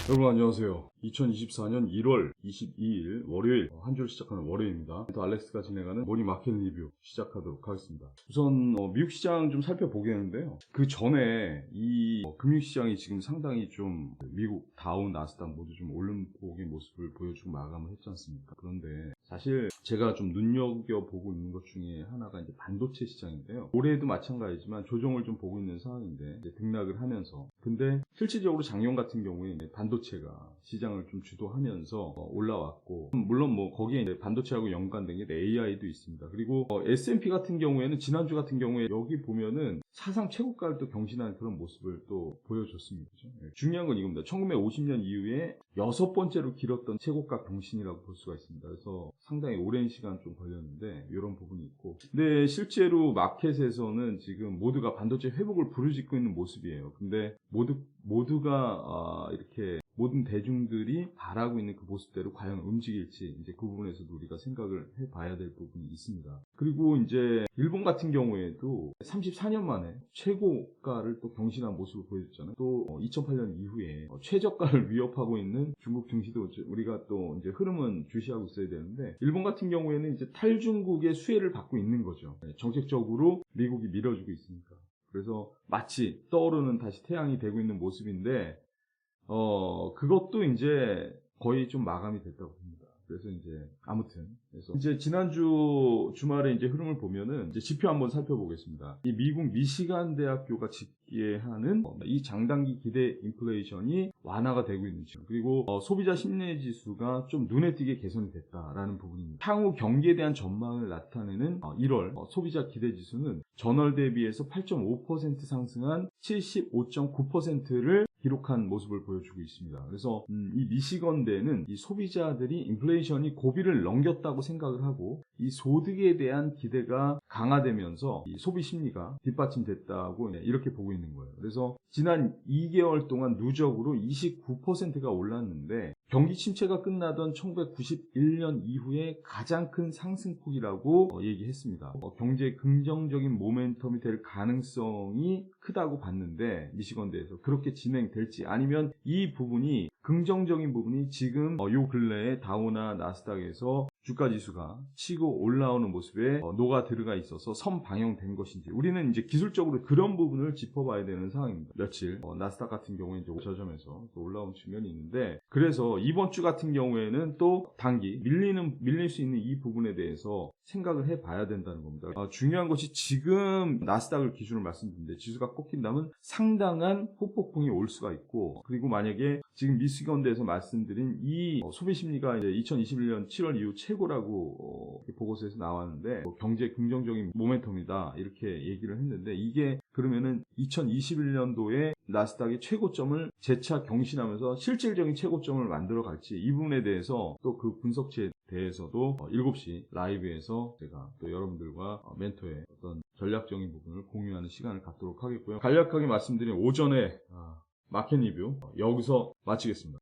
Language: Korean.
여러분 안녕하세요. 2024년 1월 22일 월요일 한 주를 시작하는 월요일입니다. 또 알렉스가 진행하는 모닝 마켓 리뷰 시작하도록 하겠습니다. 우선 미국 시장 좀 살펴보겠는데요. 그 전에 이 금융시장이 지금 상당히 좀 미국 다우 나스닥 모두 좀 오름폭의 모습을 보여주고 마감을 했지 않습니까? 그런데 사실 제가 좀 눈여겨보고 있는 것 중에 하나가 이제 반도체 시장인데요. 올해에도 마찬가지지만 조정을 좀 보고 있는 상황인데 이제 등락을 하면서, 근데 실질적으로 작년 같은 경우에 반도체가 시장을 좀 주도하면서 올라왔고, 물론 거기에 이제 반도체하고 연관된 게 AI도 있습니다. 그리고 S&P 같은 경우에는 지난주 같은 경우에 여기 보면은 사상 최고가를 또 경신하는 그런 모습을 또 보여줬습니다. 그렇죠? 중요한 건 이겁니다. 1950년 이후에 6번째로 길었던 최고가 경신이라고 볼 수가 있습니다. 그래서 상당히 오랜 시간 좀 걸렸는데 이런 부분이 있고, 근데 실제로 마켓에서는 지금 모두가 반도체 회복을 부르짖고 있는 모습이에요. 근데 모두가 이렇게 모든 대중들이 바라고 있는 그 모습대로 과연 움직일지, 이제 그 부분에서도 우리가 생각을 해봐야 될 부분이 있습니다. 그리고 이제 일본 같은 경우에도 34년 만에 최고가를 또 경신한 모습을 보여줬잖아요. 또 2008년 이후에 최저가를 위협하고 있는 중국 증시도 우리가 또 이제 흐름은 주시하고 있어야 되는데, 일본 같은 경우에는 이제 탈중국의 수혜를 받고 있는 거죠. 정책적으로 미국이 밀어주고 있으니까. 그래서 마치 떠오르는 다시 태양이 되고 있는 모습인데, 그것도 이제 거의 좀 마감이 됐다고 봅니다. 그래서 이제 아무튼 그래서 이제 지난주 주말에 이제 흐름을 보면은 이제 지표 한번 살펴보겠습니다. 이 미국 미시간 대학교가 집계하는 이 장단기 기대 인플레이션이 완화가 되고 있는 지금, 그리고 소비자 심리 지수가 좀 눈에 띄게 개선이 됐다라는 부분입니다. 향후 경기에 대한 전망을 나타내는 1월 소비자 기대 지수는 전월 대비해서 8.5% 상승한 75.9%를 기록한 모습을 보여주고 있습니다. 그래서 이 미시건대는 이 소비자들이 인플레이션이 고비를 넘겼다고 생각을 하고, 이 소득에 대한 기대가 강화되면서 이 소비 심리가 뒷받침됐다고 이렇게 보고 있는 거예요. 그래서 지난 2개월 동안 누적으로 29%가 올랐는데, 경기 침체가 끝나던 1991년 이후에 가장 큰 상승폭이라고 얘기했습니다. 경제의 긍정적인 모멘텀이 될 가능성이 크다고 봤는데, 미시건대에서 그렇게 진행될지, 아니면 이 부분이 긍정적인 부분이 지금 요 근래에 다우나 나스닥에서 주가 지수가 치고 올라오는 모습에 녹아 들어가 있어서 선방영된 것인지, 우리는 이제 기술적으로 그런 부분을 짚어봐야 되는 상황입니다. 며칠 나스닥 같은 경우에 이제 저점에서 또 올라온 측면이 있는데, 그래서 이번 주 같은 경우에는 또 단기 밀릴 수 있는 이 부분에 대해서 생각을 해봐야 된다는 겁니다. 중요한 것이 지금 나스닥을 기준으로 말씀드리는데, 지수가 꺾인다면 상당한 후폭풍이 올 수가 있고, 그리고 만약에 지금 미시건대에서 말씀드린 이 소비 심리가 이제 2021년 7월 이후 최고라고 보고서에서 나왔는데, 경제 긍정적인 모멘텀이다 이렇게 얘기를 했는데, 이게 그러면은 2021년도에 나스닥의 최고점을 재차 경신하면서 실질적인 최고점을 만들어 갈지, 이 부분에 대해서 또 그 분석치에 대해서도 7시 라이브에서 제가 또 여러분들과 멘토의 어떤 전략적인 부분을 공유하는 시간을 갖도록 하겠고요. 간략하게 말씀드린 오전에 마켓 리뷰 여기서 마치겠습니다.